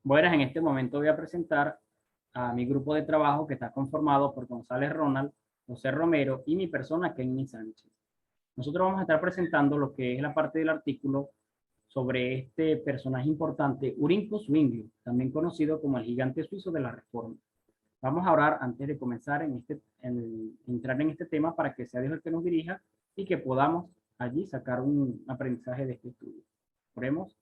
Buenas, en este momento voy a presentar a mi grupo de trabajo que está conformado por González Ronald, José Romero y mi persona, Kenny Sánchez. Nosotros vamos a estar presentando lo que es la parte del artículo sobre este personaje importante, Urinco Zwingli, también conocido como el gigante suizo de la Reforma. Vamos a orar antes de comenzar entrar en este tema para que sea Dios el que nos dirija y que podamos allí sacar un aprendizaje de este estudio. Oremos.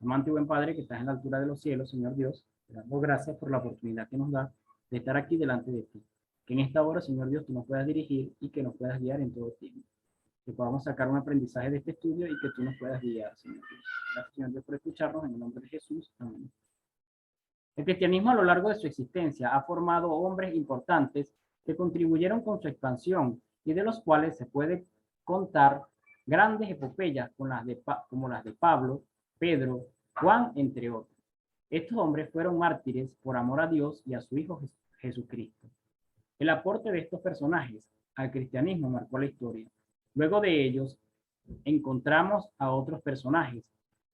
Amante y buen Padre que estás en la altura de los cielos, Señor Dios, te damos gracias por la oportunidad que nos da de estar aquí delante de ti. Que en esta hora, Señor Dios, tú nos puedas dirigir y que nos puedas guiar en todo tiempo. Que podamos sacar un aprendizaje de este estudio y que tú nos puedas guiar, Señor Dios. Gracias, Señor Dios, por escucharnos. En el nombre de Jesús. Amén. El cristianismo a lo largo de su existencia ha formado hombres importantes que contribuyeron con su expansión y de los cuales se puede contar grandes epopeyas como las de Pablo, Pedro, Juan, entre otros. Estos hombres fueron mártires por amor a Dios y a su Hijo Jesucristo. El aporte de estos personajes al cristianismo marcó la historia. Luego de ellos encontramos a otros personajes,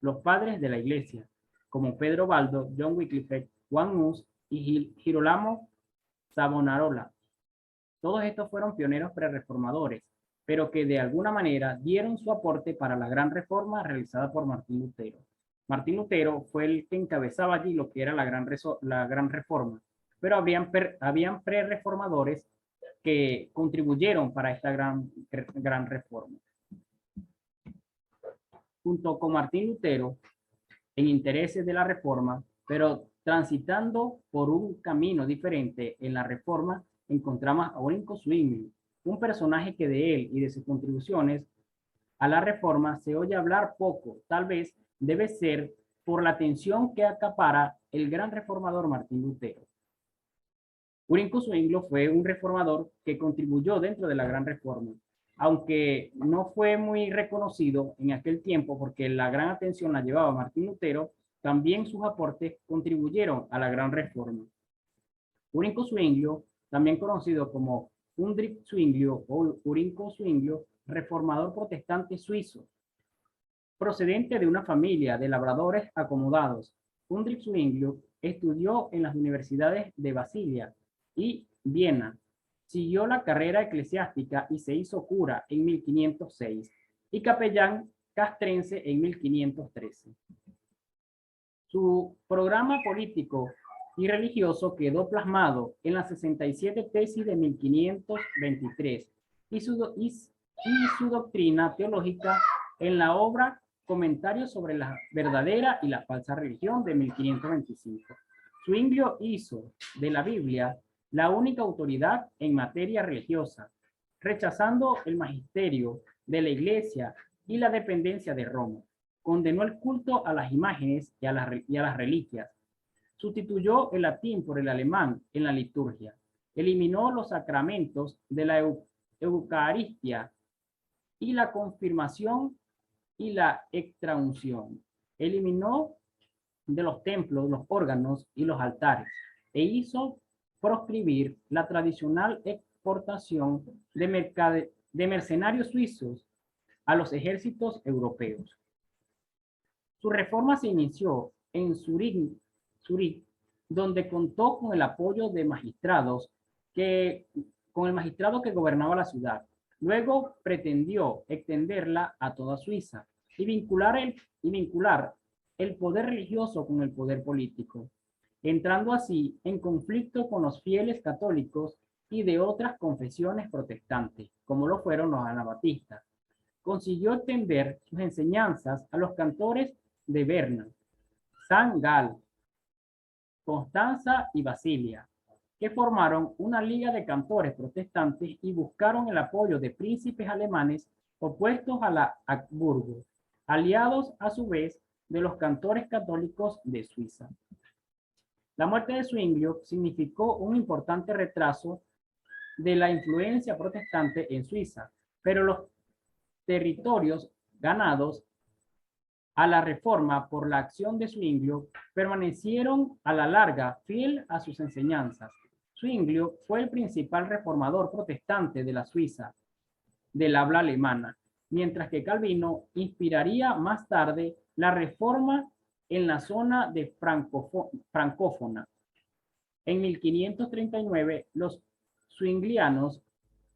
los padres de la iglesia, como Pedro Baldo, John Wycliffe, Juan Hus y Girolamo Savonarola. Todos estos fueron pioneros prereformadores, pero que de alguna manera dieron su aporte para la gran reforma realizada por Martín Lutero. Martín Lutero fue el que encabezaba allí lo que era la gran reforma, pero habían prereformadores que contribuyeron para esta gran reforma. Junto con Martín Lutero, en intereses de la reforma, pero transitando por un camino diferente en la reforma, encontramos a Urinco Zwingli, un personaje que de él y de sus contribuciones a la reforma se oye hablar poco. Tal vez debe ser por la atención que acapara el gran reformador Martín Lutero. Urinco Zwingli fue un reformador que contribuyó dentro de la gran reforma, aunque no fue muy reconocido en aquel tiempo porque la gran atención la llevaba Martín Lutero. También sus aportes contribuyeron a la gran reforma. Urinco Zwingli, también conocido como Undrik Zwingli o Urinco Zwingli, reformador protestante suizo, procedente de una familia de labradores acomodados. Undrik Zwingli estudió en las universidades de Basilea y Viena. Siguió la carrera eclesiástica y se hizo cura en 1506 y capellán castrense en 1513. Su programa político y religioso quedó plasmado en las 67 tesis de 1523 y su doctrina teológica en la obra Comentarios sobre la verdadera y la falsa religión de 1525. Zwingli hizo de la Biblia la única autoridad en materia religiosa, rechazando el magisterio de la Iglesia y la dependencia de Roma. Condenó el culto a las imágenes y a las reliquias. Sustituyó el latín por el alemán en la liturgia. Eliminó los sacramentos de la Eucaristía y la confirmación y la extraunción. Eliminó de los templos los órganos y los altares e hizo proscribir la tradicional exportación de mercenarios suizos a los ejércitos europeos. Su reforma se inició en Zúrich, donde contó con el apoyo de magistrados con el magistrado que gobernaba la ciudad. Luego pretendió extenderla a toda Suiza y vincular el poder religioso con el poder político, entrando así en conflicto con los fieles católicos y de otras confesiones protestantes, como lo fueron los anabatistas. Consiguió extender sus enseñanzas a los cantores de Berna, San Gall, Constanza y Basilia, que formaron una liga de cantores protestantes y buscaron el apoyo de príncipes alemanes opuestos a la Habsburgo, aliados a su vez de los cantores católicos de Suiza. La muerte de Zwingli significó un importante retraso de la influencia protestante en Suiza, pero los territorios ganados a la reforma por la acción de Zwingli permanecieron a la larga fiel a sus enseñanzas. Zwingli fue el principal reformador protestante de la Suiza del habla alemana, mientras que Calvino inspiraría más tarde la reforma en la zona de francófona. En 1539, los zwinglianos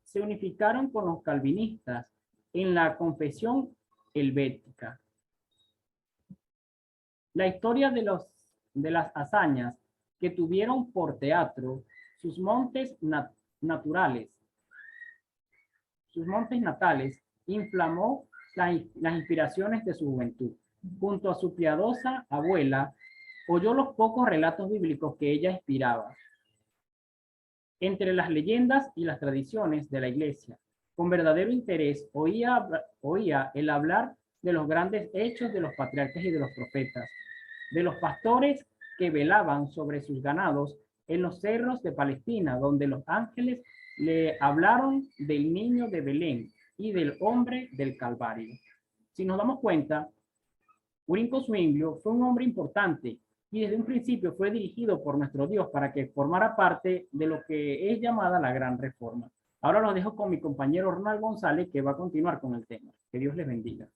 se unificaron con los calvinistas en la confesión helvética. La historia de las hazañas que tuvieron por teatro sus montes naturales, sus montes natales, inflamó las inspiraciones de su juventud. Junto a su piadosa abuela, oyó los pocos relatos bíblicos que ella inspiraba. Entre las leyendas y las tradiciones de la iglesia, con verdadero interés oía el hablar de los grandes hechos de los patriarcas y de los profetas, de los pastores que velaban sobre sus ganados en los cerros de Palestina, donde los ángeles le hablaron del niño de Belén y del hombre del Calvario. Si nos damos cuenta, Winston Zwinglio fue un hombre importante y desde un principio fue dirigido por nuestro Dios para que formara parte de lo que es llamada la Gran Reforma. Ahora los dejo con mi compañero Ronald González, que va a continuar con el tema. Que Dios les bendiga.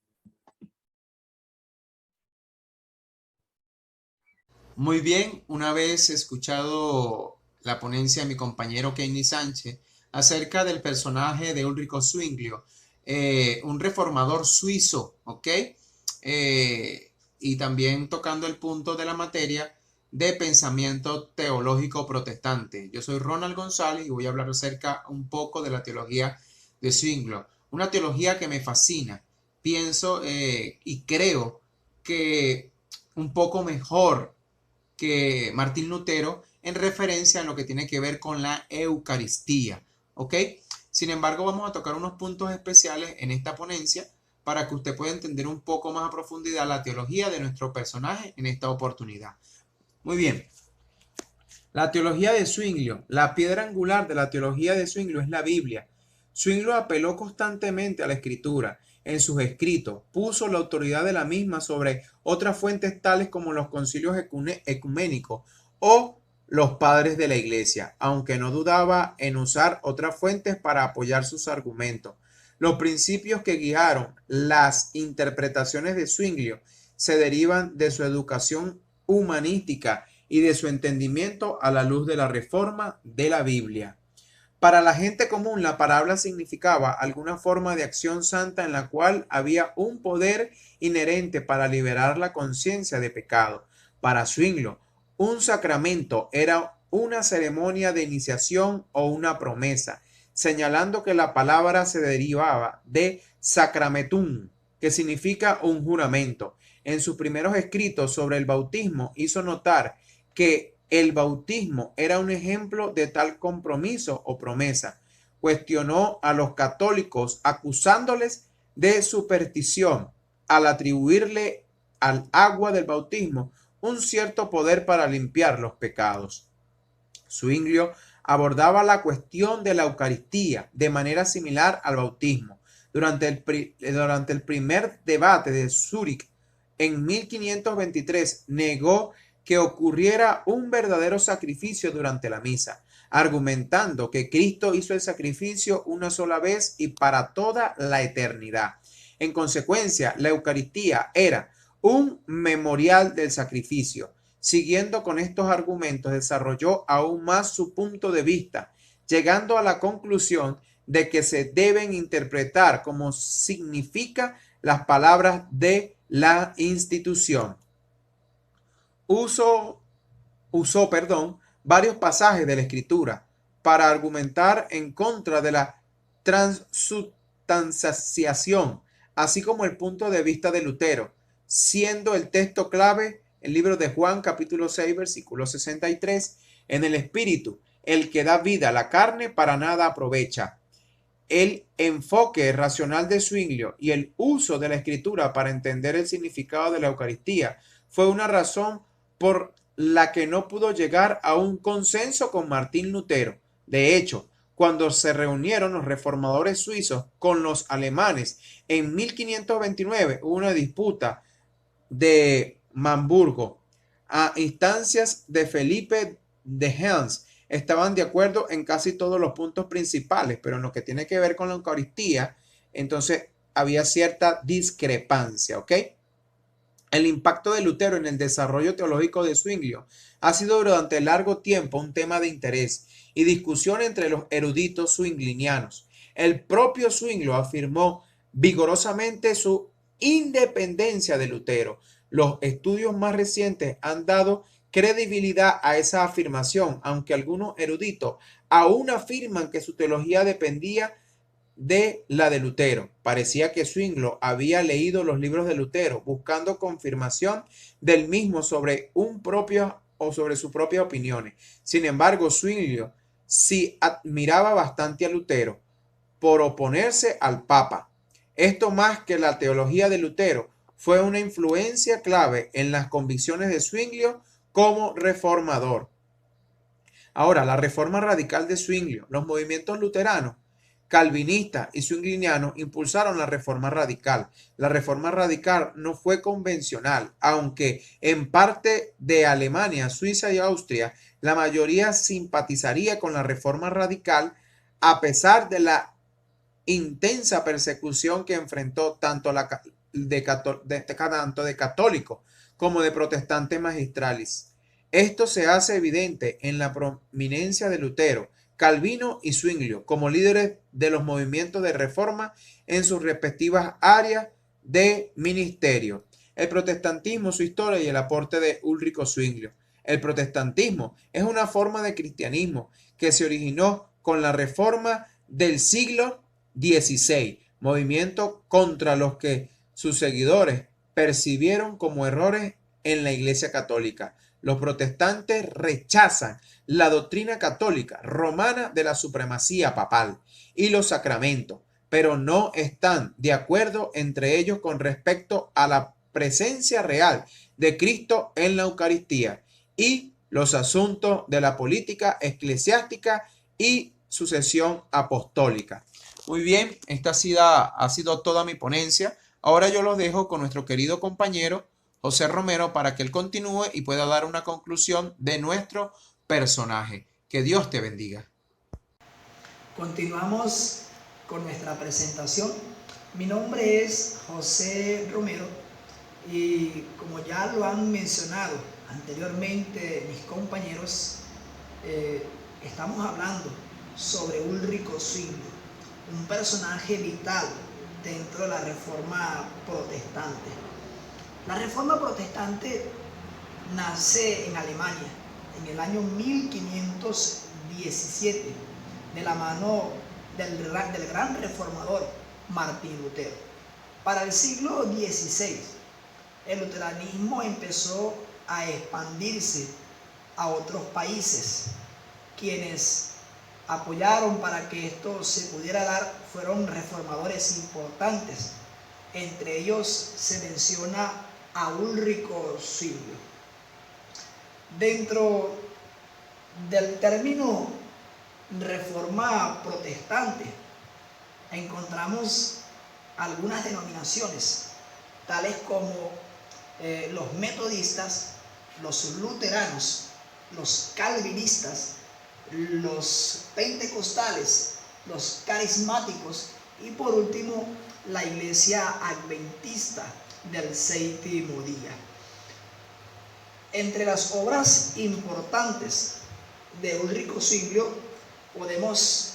Muy bien, una vez escuchado la ponencia de mi compañero Kenny Sánchez acerca del personaje de Ulrico Zwinglio, un reformador suizo, ¿ok? Y también tocando el punto de la materia de pensamiento teológico protestante. Yo soy Ronald González y voy a hablar acerca un poco de la teología de Zwinglio, una teología que me fascina. Pienso y creo que un poco mejor que Martín Lutero en referencia a lo que tiene que ver con la Eucaristía, ¿ok? Sin embargo, vamos a tocar unos puntos especiales en esta ponencia para que usted pueda entender un poco más a profundidad la teología de nuestro personaje en esta oportunidad. Muy bien. La teología de Zwinglio, la piedra angular de la teología de Zwinglio es la Biblia. Zwinglio apeló constantemente a la Escritura. En sus escritos puso la autoridad de la misma sobre otras fuentes tales como los concilios ecuménicos o los padres de la Iglesia, aunque no dudaba en usar otras fuentes para apoyar sus argumentos. Los principios que guiaron las interpretaciones de Zwinglio se derivan de su educación humanística y de su entendimiento a la luz de la reforma de la Biblia. Para la gente común, la parábola significaba alguna forma de acción santa en la cual había un poder inherente para liberar la conciencia de pecado. Para Zwinglio, un sacramento era una ceremonia de iniciación o una promesa, señalando que la palabra se derivaba de sacramentum, que significa un juramento. En sus primeros escritos sobre el bautismo hizo notar que el bautismo era un ejemplo de tal compromiso o promesa. Cuestionó a los católicos acusándoles de superstición al atribuirle al agua del bautismo un cierto poder para limpiar los pecados. Zwinglio abordaba la cuestión de la Eucaristía de manera similar al bautismo. Durante el primer debate de Zúrich en 1523 negó que ocurriera un verdadero sacrificio durante la misa, argumentando que Cristo hizo el sacrificio una sola vez y para toda la eternidad. En consecuencia, la Eucaristía era un memorial del sacrificio. Siguiendo con estos argumentos, desarrolló aún más su punto de vista, llegando a la conclusión de que se deben interpretar como significa las palabras de la institución. Usó varios pasajes de la Escritura para argumentar en contra de la transubstanciación, así como el punto de vista de Lutero, siendo el texto clave el libro de Juan capítulo 6 versículo 63, en el Espíritu, el que da vida a la carne para nada aprovecha. El enfoque racional de Zwinglio y el uso de la Escritura para entender el significado de la Eucaristía fue una razón por la que no pudo llegar a un consenso con Martín Lutero. De hecho, cuando se reunieron los reformadores suizos con los alemanes en 1529, hubo una disputa de Hamburgo a instancias de Felipe de Helms. Estaban de acuerdo en casi todos los puntos principales, pero en lo que tiene que ver con la Eucaristía, entonces había cierta discrepancia, ¿ok? El impacto de Lutero en el desarrollo teológico de Zwinglio ha sido durante largo tiempo un tema de interés y discusión entre los eruditos zwinglinianos. El propio Zwinglio afirmó vigorosamente su independencia de Lutero. Los estudios más recientes han dado credibilidad a esa afirmación, aunque algunos eruditos aún afirman que su teología dependía de la de Lutero. Parecía que Zwinglio había leído los libros de Lutero, buscando confirmación del mismo sobre sobre sus propias opiniones. Sin embargo, Zwinglio sí admiraba bastante a Lutero por oponerse al Papa. Esto, más que la teología de Lutero, fue una influencia clave en las convicciones de Zwinglio como reformador. Ahora, la reforma radical de Zwinglio, los movimientos luteranos, calvinistas y zwinglinianos impulsaron la reforma radical. La reforma radical no fue convencional, aunque en parte de Alemania, Suiza y Austria, la mayoría simpatizaría con la reforma radical a pesar de la intensa persecución que enfrentó tanto de católicos como de protestantes magistrales. Esto se hace evidente en la prominencia de Lutero, Calvino y Zwinglio como líderes de los movimientos de reforma en sus respectivas áreas de ministerio. El protestantismo, su historia y el aporte de Ulrico Zwinglio. El protestantismo es una forma de cristianismo que se originó con la reforma del siglo XVI, movimiento contra los que sus seguidores percibieron como errores en la Iglesia Católica. Los protestantes rechazan la doctrina católica romana de la supremacía papal y los sacramentos, pero no están de acuerdo entre ellos con respecto a la presencia real de Cristo en la Eucaristía y los asuntos de la política eclesiástica y sucesión apostólica. Muy bien, esta ha sido toda mi ponencia. Ahora yo los dejo con nuestro querido compañero José Romero para que él continúe y pueda dar una conclusión de nuestro personaje. Que Dios te bendiga. Continuamos con nuestra presentación. Mi nombre es José Romero y como ya lo han mencionado anteriormente mis compañeros, estamos hablando sobre Ulrico Zwinglio, un personaje vital dentro de la Reforma Protestante. La Reforma Protestante nace en Alemania en el año 1517 de la mano del gran reformador Martín Lutero. Para el siglo XVI, el luteranismo empezó a expandirse a otros países. Quienes apoyaron para que esto se pudiera dar fueron reformadores importantes. Entre ellos se menciona a Ulrico Zwinglio. Dentro del término reforma protestante encontramos algunas denominaciones, tales como los metodistas, los luteranos, los calvinistas, los pentecostales, los carismáticos y por último la iglesia adventista del séptimo día. Entre las obras importantes de Ulrico Zwinglio podemos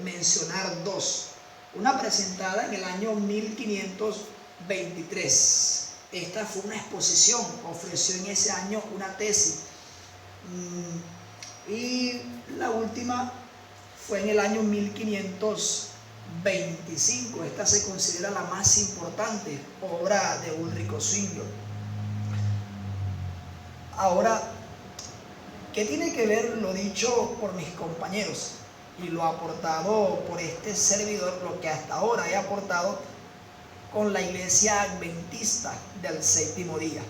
mencionar dos. Una presentada en el año 1523. Esta fue una exposición, ofreció en ese año una tesis. Y la última fue en el año 1525. Esta se considera la más importante obra de Ulrico Zwinglio. Ahora, ¿qué tiene que ver lo dicho por mis compañeros y lo aportado por este servidor, lo que hasta ahora he aportado, con la iglesia adventista del séptimo día?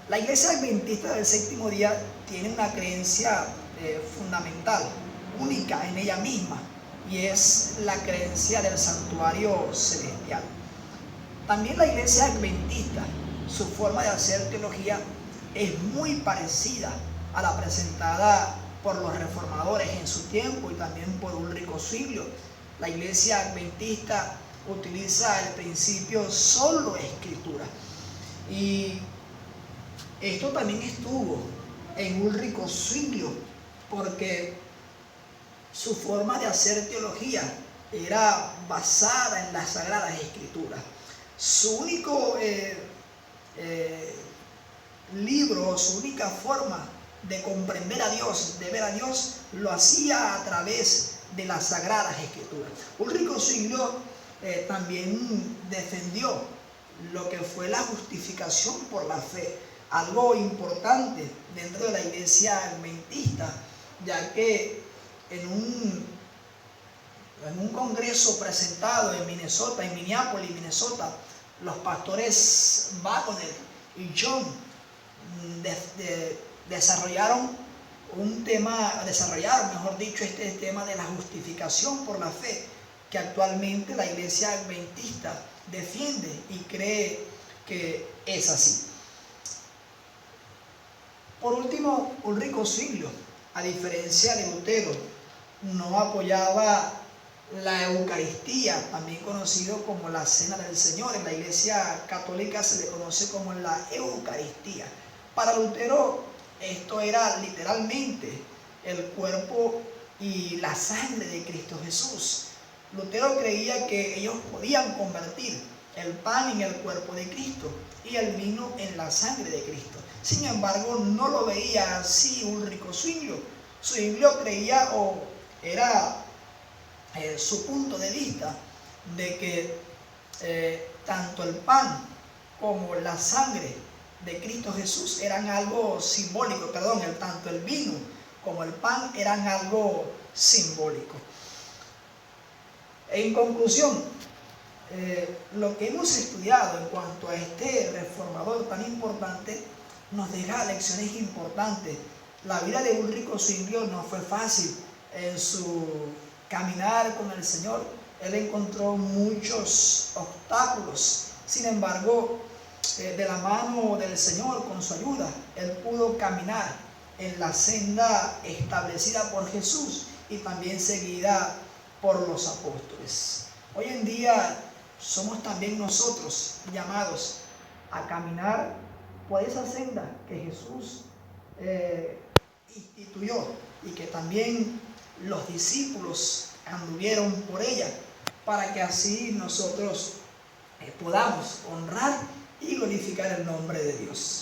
La iglesia adventista del séptimo día tiene una creencia fundamental, única en ella misma, y es la creencia del santuario celestial. También la iglesia adventista, su forma de hacer teología es muy parecida a la presentada por los reformadores en su tiempo y también por Ulrico Zwinglio. La iglesia adventista utiliza el principio solo escritura Y esto también estuvo en Ulrico Zwinglio, porque su forma de hacer teología era basada en las Sagradas Escrituras. Su único libro, su única forma de comprender a Dios, de ver a Dios, lo hacía a través de las Sagradas Escrituras. Ulrico Zwinglio también defendió lo que fue la justificación por la fe, algo importante dentro de la iglesia adventista, ya que en un congreso presentado en Minnesota, en Minneapolis, Minnesota, los pastores Wagner y John desarrollaron este tema de la justificación por la fe, que actualmente la iglesia adventista defiende y cree que es así. Por último, Ulrico Zwinglio, a diferencia de Lutero, no apoyaba la Eucaristía, también conocido como la Cena del Señor. En la Iglesia Católica se le conoce como la Eucaristía. Para Lutero, esto era literalmente el cuerpo y la sangre de Cristo Jesús. Lutero creía que ellos podían convertir el pan en el cuerpo de Cristo y el vino en la sangre de Cristo. Sin embargo, no lo veía así Ulrico Zwinglio. Zwinglio creía, o era su punto de vista, de que tanto el pan como la sangre de Cristo Jesús eran algo simbólico, tanto el vino como el pan eran algo simbólico. En conclusión, lo que hemos estudiado en cuanto a este reformador tan importante nos deja lecciones importantes. La vida de Ulrico Zwinglio no fue fácil. En su caminar con el Señor, él encontró muchos obstáculos. Sin embargo, de la mano del Señor, con su ayuda, él pudo caminar en la senda establecida por Jesús y también seguida por los apóstoles. Hoy en día somos también nosotros llamados a caminar por esa senda que Jesús instituyó y que también los discípulos anduvieron por ella, para que así nosotros podamos honrar y glorificar el nombre de Dios.